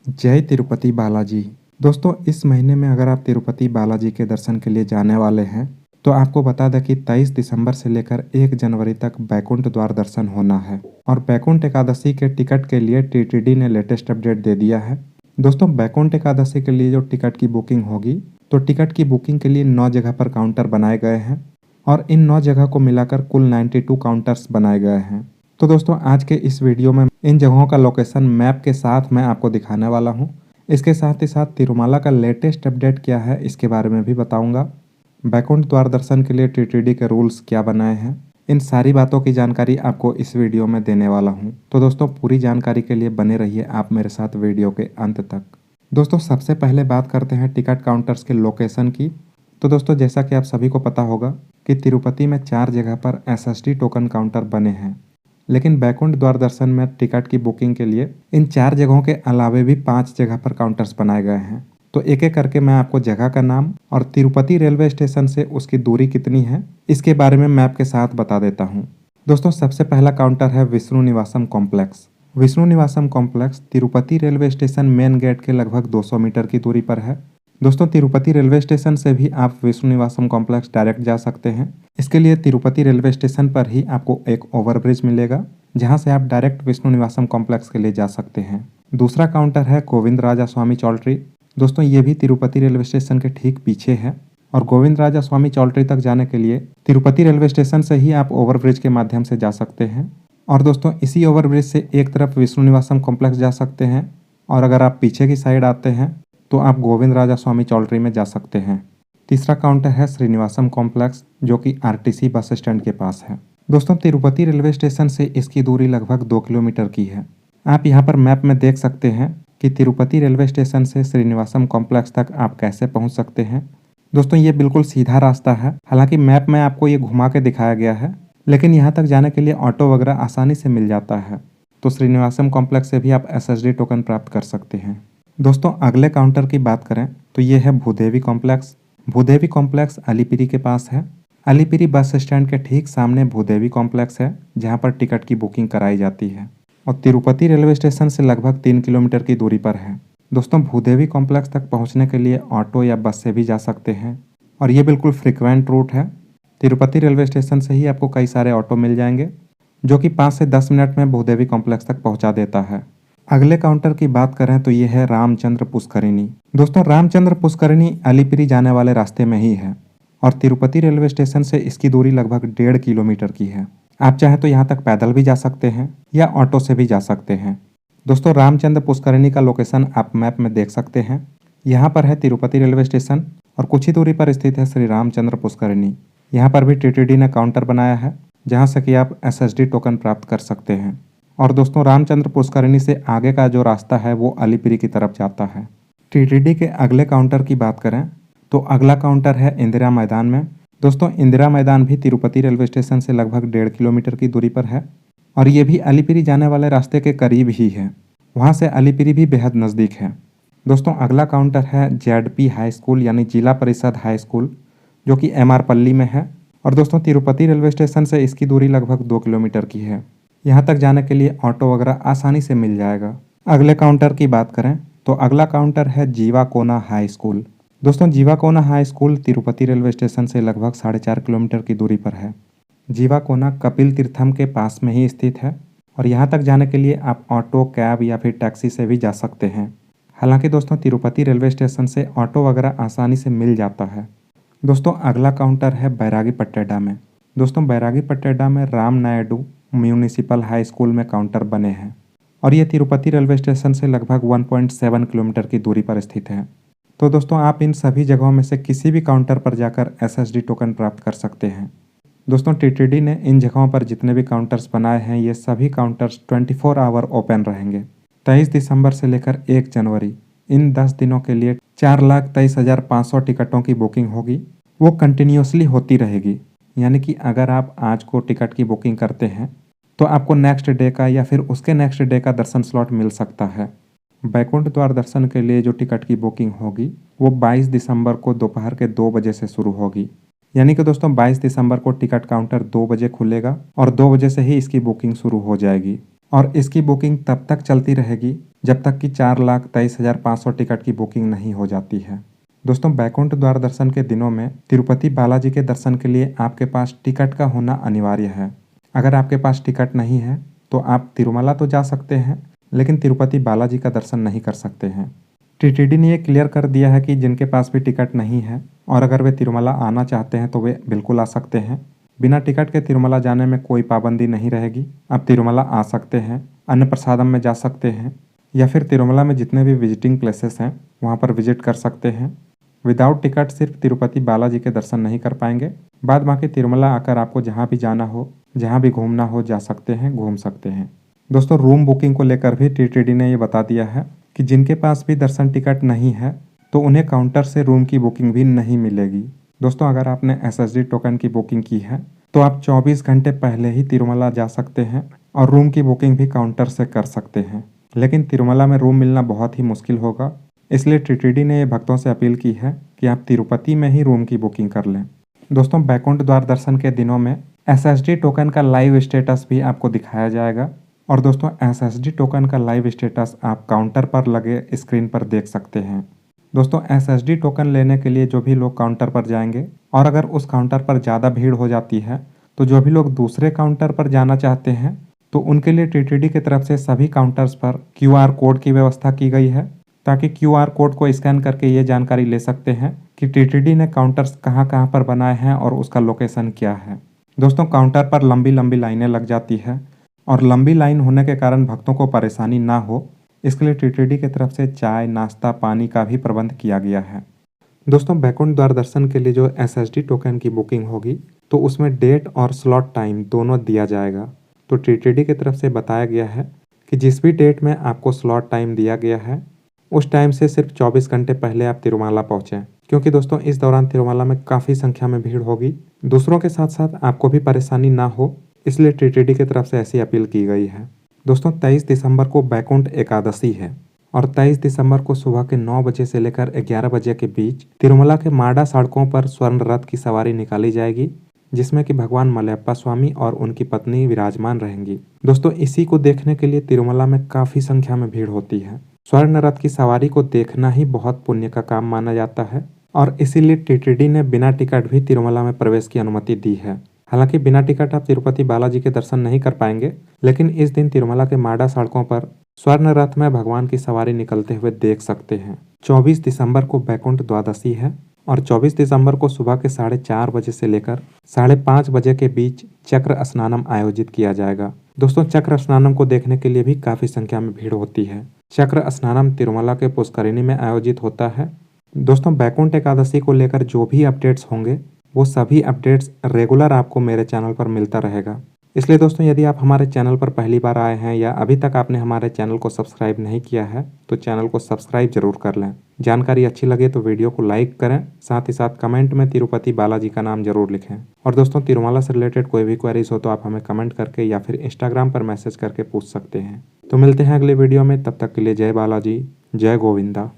जय तिरुपति बालाजी। दोस्तों, इस महीने में अगर आप तिरुपति बालाजी के दर्शन के लिए जाने वाले हैं तो आपको बता दें कि 23 दिसंबर से लेकर 1 जनवरी तक बैकुंठ द्वार दर्शन होना है। और बैकुंठ एकादशी के टिकट के लिए टीटीडी ने लेटेस्ट अपडेट दे दिया है। दोस्तों, बैकुंठ एकादशी के लिए जो टिकट की बुकिंग होगी तो टिकट की बुकिंग के लिए 9 जगह पर काउंटर बनाए गए हैं और इन 9 जगह को मिलाकर कुल 92 काउंटर्स बनाए गए हैं। तो दोस्तों, आज के इस वीडियो में इन जगहों का लोकेशन मैप के साथ मैं आपको दिखाने वाला हूं। इसके साथ ही साथ तिरुमाला का लेटेस्ट अपडेट क्या है इसके बारे में भी बताऊंगा। बैकुंठ द्वार दर्शन के लिए टीटीडी के रूल्स क्या बनाए हैं, इन सारी बातों की जानकारी आपको इस वीडियो में देने वाला हूं। तो दोस्तों, पूरी जानकारी के लिए बने रहिए आप मेरे साथ वीडियो के अंत तक। दोस्तों, सबसे पहले बात करते हैं टिकट काउंटर्स के लोकेशन की। तो दोस्तों, जैसा कि आप सभी को पता होगा कि तिरुपति में 4 जगह पर एसएसडी टोकन काउंटर बने हैं, लेकिन बैकुंठ द्वार दर्शन में टिकट की बुकिंग के लिए इन 4 जगहों के अलावे भी 5 जगह पर काउंटर्स बनाए गए हैं। तो एक एक करके मैं आपको जगह का नाम और तिरुपति रेलवे स्टेशन से उसकी दूरी कितनी है इसके बारे में मैप के साथ बता देता हूँ। दोस्तों, सबसे पहला काउंटर है Vishnu Nivasam complex. Vishnu Nivasam complex Tirupati railway station main gate के लगभग 200 मीटर की दूरी पर है। दोस्तों, तिरुपति रेलवे स्टेशन से भी आप विष्णु निवासम कॉम्प्लेक्स डायरेक्ट जा सकते हैं। इसके लिए तिरुपति रेलवे स्टेशन पर ही आपको एक ओवरब्रिज मिलेगा जहां से आप डायरेक्ट विष्णु निवासम कॉम्प्लेक्स के लिए जा सकते हैं। दूसरा काउंटर है गोविंद राजा स्वामी चौल्ट्री। दोस्तों, ये भी तिरुपति रेलवे स्टेशन के ठीक पीछे है और गोविंद राजा स्वामी चौल्ट्री तक जाने के लिए तिरुपति रेलवे स्टेशन से ही आप ओवरब्रिज के माध्यम से जा सकते हैं। और दोस्तों, इसी ओवरब्रिज से एक तरफ विष्णु निवासम कॉम्प्लेक्स जा सकते हैं और अगर आप पीछे की साइड आते हैं तो आप गोविंद राजा स्वामी चौल्ट्री में जा सकते हैं। तीसरा काउंटर है श्रीनिवासम कॉम्प्लेक्स जो कि आरटीसी बस स्टैंड के पास है। दोस्तों, तिरुपति रेलवे स्टेशन से इसकी दूरी लगभग 2 किलोमीटर की है। आप यहाँ पर मैप में देख सकते हैं कि तिरुपति रेलवे स्टेशन से श्रीनिवासम कॉम्प्लेक्स तक आप कैसे पहुँच सकते हैं। दोस्तों, ये बिल्कुल सीधा रास्ता है। हालांकि मैप में आपको ये घुमा के दिखाया गया है, लेकिन यहाँ तक जाने के लिए ऑटो वगैरह आसानी से मिल जाता है। तो श्रीनिवासम कॉम्प्लेक्स से भी आप एसएसडी टोकन प्राप्त कर सकते हैं। दोस्तों, अगले काउंटर की बात करें तो ये है भूदेवी कॉम्प्लेक्स। भूदेवी कॉम्प्लेक्स अलीपिरी के पास है। अलीपिरी बस स्टैंड के ठीक सामने भूदेवी कॉम्प्लेक्स है जहां पर टिकट की बुकिंग कराई जाती है और तिरुपति रेलवे स्टेशन से लगभग 3 किलोमीटर की दूरी पर है। दोस्तों, भूदेवी कॉम्प्लेक्स तक पहुंचने के लिए ऑटो या बस से भी जा सकते हैं और ये बिल्कुल फ्रिक्वेंट रूट है। तिरुपति रेलवे स्टेशन से ही आपको कई सारे ऑटो मिल जाएंगे जो कि 5 से 10 मिनट में भूदेवी कॉम्प्लेक्स तक पहुंचा देता है। अगले काउंटर की बात करें तो ये है रामचंद्र पुष्करिणी। दोस्तों, रामचंद्र पुष्करिणी अलीपिरी जाने वाले रास्ते में ही है और तिरुपति रेलवे स्टेशन से इसकी दूरी लगभग 1.5 किलोमीटर की है। आप चाहें तो यहाँ तक पैदल भी जा सकते हैं या ऑटो से भी जा सकते हैं। दोस्तों, रामचंद्र पुष्करिणी का लोकेशन आप मैप में देख सकते हैं। यहाँ पर है तिरुपति रेलवे स्टेशन और कुछ ही दूरी पर स्थित है श्री रामचंद्र पुष्करिणी। यहाँ पर भी टीटीडी ने काउंटर बनाया है जहाँ से कि आप एसएसडी टोकन प्राप्त कर सकते हैं। और दोस्तों, रामचंद्र पुष्करिणी से आगे का जो रास्ता है वो अलीपिरी की तरफ जाता है। टीटीडी के अगले काउंटर की बात करें तो अगला काउंटर है इंदिरा मैदान में। दोस्तों, इंदिरा मैदान भी तिरुपति रेलवे स्टेशन से लगभग 1.5 किलोमीटर की दूरी पर है और ये भी अलीपिरी जाने वाले रास्ते के करीब ही है। वहाँ से अलीपिरी भी बेहद नज़दीक है। दोस्तों, अगला काउंटर है जेडपी हाई स्कूल यानी जिला परिषद हाई स्कूल जो कि एमआर पल्ली में है और दोस्तों, तिरुपति रेलवे स्टेशन से इसकी दूरी लगभग 2 किलोमीटर की है। यहाँ तक जाने के लिए ऑटो वगैरह आसानी से मिल जाएगा। अगले काउंटर की बात करें तो अगला काउंटर है जीवाकोना हाई स्कूल। दोस्तों, Jeevakona high school Tirupati railway station से लगभग 4.5 किलोमीटर की दूरी पर है। जीवाकोना कपिल तीर्थम के पास में ही स्थित है और यहाँ तक जाने के लिए आप ऑटो, कैब या फिर टैक्सी से भी जा सकते हैं। हालांकि दोस्तों, तिरुपति रेलवे स्टेशन से ऑटो वगैरह आसानी से मिल जाता है। दोस्तों, अगला काउंटर है बैरागी पट्टेडा में। दोस्तों, बैरागी पट्टेडा में Ram Naidu municipal high school में काउंटर बने हैं और ये तिरुपति रेलवे स्टेशन से लगभग 1.7 किलोमीटर की दूरी पर स्थित है। तो दोस्तों, आप इन सभी जगहों में से किसी भी काउंटर पर जाकर एसएसडी टोकन प्राप्त कर सकते हैं। दोस्तों, टीटीडी ने इन जगहों पर जितने भी काउंटर्स बनाए हैं ये सभी काउंटर्स 24 आवर ओपन रहेंगे। 23 दिसंबर से लेकर 1 जनवरी इन 10 दिनों के लिए 4,23,500 टिकटों की बुकिंग होगी। वो कंटिन्यूसली होती रहेगी, यानी कि अगर आप आज को टिकट की बुकिंग करते हैं तो आपको नेक्स्ट डे का या फिर उसके नेक्स्ट डे का दर्शन स्लॉट मिल सकता है। बैकुंठ द्वार दर्शन के लिए जो टिकट की बुकिंग होगी वो 22 दिसंबर को दोपहर के 2 बजे से शुरू होगी। यानी कि दोस्तों, 22 दिसंबर को टिकट काउंटर 2 बजे खुलेगा और 2 बजे से ही इसकी बुकिंग शुरू हो जाएगी और इसकी बुकिंग तब तक चलती रहेगी जब तक कि 4,23,500 टिकट की बुकिंग नहीं हो जाती है। दोस्तों, बैकुंठ द्वार दर्शन के दिनों में तिरुपति बालाजी के दर्शन के लिए आपके पास टिकट का होना अनिवार्य है। अगर आपके पास टिकट नहीं है तो आप तिरुमला तो जा सकते हैं, लेकिन तिरुपति बालाजी का दर्शन नहीं कर सकते हैं। टीटीडी ने ये क्लियर कर दिया है कि जिनके पास भी टिकट नहीं है और अगर वे तिरुमला आना चाहते हैं तो वे बिल्कुल आ सकते हैं। बिना टिकट के तिरुमला जाने में कोई पाबंदी नहीं रहेगी। आप तिरुमला आ सकते हैं, अन्न प्रसादम में जा सकते हैं या फिर तिरुमला में जितने भी विजिटिंग प्लेसेस हैं वहाँ पर विजिट कर सकते हैं। विदाउट टिकट सिर्फ तिरुपति बालाजी के दर्शन नहीं कर पाएंगे। बाद बाकी तिरुमला आकर आपको जहाँ भी जाना हो, जहाँ भी घूमना हो जा सकते हैं, घूम सकते हैं। दोस्तों, रूम बुकिंग को लेकर भी टीटीडी ने ये बता दिया है कि जिनके पास भी दर्शन टिकट नहीं है तो उन्हें काउंटर से रूम की बुकिंग भी नहीं मिलेगी। दोस्तों, अगर आपने एसएसडी टोकन की बुकिंग की है तो आप 24 घंटे पहले ही तिरुमला जा सकते हैं और रूम की बुकिंग भी काउंटर से कर सकते हैं। लेकिन तिरुमला में रूम मिलना बहुत ही मुश्किल होगा, इसलिए टीटीडी ने ये भक्तों से अपील की है कि आप तिरुपति में ही रूम की बुकिंग कर लें। दोस्तों, बैकुंठ द्वार दर्शन के दिनों में एसएसडी टोकन का लाइव स्टेटस भी आपको दिखाया जाएगा। और दोस्तों, एसएसडी टोकन का लाइव स्टेटस आप काउंटर पर लगे स्क्रीन पर देख सकते हैं। दोस्तों, एसएसडी टोकन लेने के लिए जो भी लोग काउंटर पर जाएंगे और अगर उस काउंटर पर ज़्यादा भीड़ हो जाती है तो जो भी लोग दूसरे काउंटर पर जाना चाहते हैं तो उनके लिए टीटीडी की तरफ से सभी काउंटर्स पर क्यूआर कोड की व्यवस्था की गई है, ताकि क्यूआर कोड को स्कैन करके ये जानकारी ले सकते हैं कि टीटीडी ने काउंटर्स कहाँ कहाँ पर बनाए हैं और उसका लोकेशन क्या है। दोस्तों, काउंटर पर लंबी लंबी लाइनें लग जाती है और लंबी लाइन होने के कारण भक्तों को परेशानी ना हो, इसके लिए टीटीडी की तरफ से चाय, नाश्ता, पानी का भी प्रबंध किया गया है। दोस्तों, बैकुंठ द्वार दर्शन के लिए जो एसएसडी टोकन की बुकिंग होगी तो उसमें डेट और स्लॉट टाइम दोनों दिया जाएगा। तो टीटीडी की तरफ से बताया गया है कि जिस भी डेट में आपको स्लॉट टाइम दिया गया है उस टाइम से सिर्फ 24 घंटे पहले आप तिरुमला पहुँचें, क्योंकि दोस्तों इस दौरान तिरुमला में काफ़ी संख्या में भीड़ होगी। दूसरों के साथ साथ आपको भी परेशानी ना हो, इसलिए टीटीडी की तरफ से ऐसी अपील की गई है। दोस्तों, 23 दिसंबर को बैकुंठ एकादशी है और 23 दिसंबर को सुबह के 9 बजे से लेकर 11 बजे के बीच तिरुमला के माडा सड़कों पर स्वर्ण रथ की सवारी निकाली जाएगी, जिसमें कि भगवान मलयप्पा स्वामी और उनकी पत्नी विराजमान रहेंगी। दोस्तों, इसी को देखने के लिए तिरुमला में काफ़ी संख्या में भीड़ होती है। स्वर्ण रथ की सवारी को देखना ही बहुत पुण्य का काम माना जाता है और इसीलिए टीटीडी ने बिना टिकट भी तिरुमला में प्रवेश की अनुमति दी है। हालांकि बिना टिकट आप तिरुपति बालाजी के दर्शन नहीं कर पाएंगे, लेकिन इस दिन तिरुमला के माडा सड़कों पर स्वर्ण रथ में भगवान की सवारी निकलते हुए देख सकते हैं। 24 दिसंबर को बैकुंठ द्वादशी है और 24 दिसंबर को सुबह के 4:30 बजे से लेकर 5:30 बजे के बीच चक्र स्नानम आयोजित किया जाएगा। दोस्तों, चक्र स्नानम को देखने के लिए भी काफ़ी संख्या में भीड़ होती है। चक्र स्नानम तिरुमला के पुष्करिणी में आयोजित होता है। दोस्तों, बैकुंठ एकादशी को लेकर जो भी अपडेट्स होंगे वो सभी अपडेट्स रेगुलर आपको मेरे चैनल पर मिलता रहेगा। इसलिए दोस्तों, यदि आप हमारे चैनल पर पहली बार आए हैं या अभी तक आपने हमारे चैनल को सब्सक्राइब नहीं किया है तो चैनल को सब्सक्राइब जरूर कर लें। जानकारी अच्छी लगे तो वीडियो को लाइक करें, साथ ही साथ कमेंट में तिरुपति बालाजी का नाम जरूर लिखें। और दोस्तों, तिरुमला से रिलेटेड कोई भी क्वेरीज हो तो आप हमें कमेंट करके या फिर इंस्टाग्राम पर मैसेज करके पूछ सकते हैं। तो मिलते हैं अगले वीडियो में, तब तक के लिए जय बालाजी, जय गोविंदा।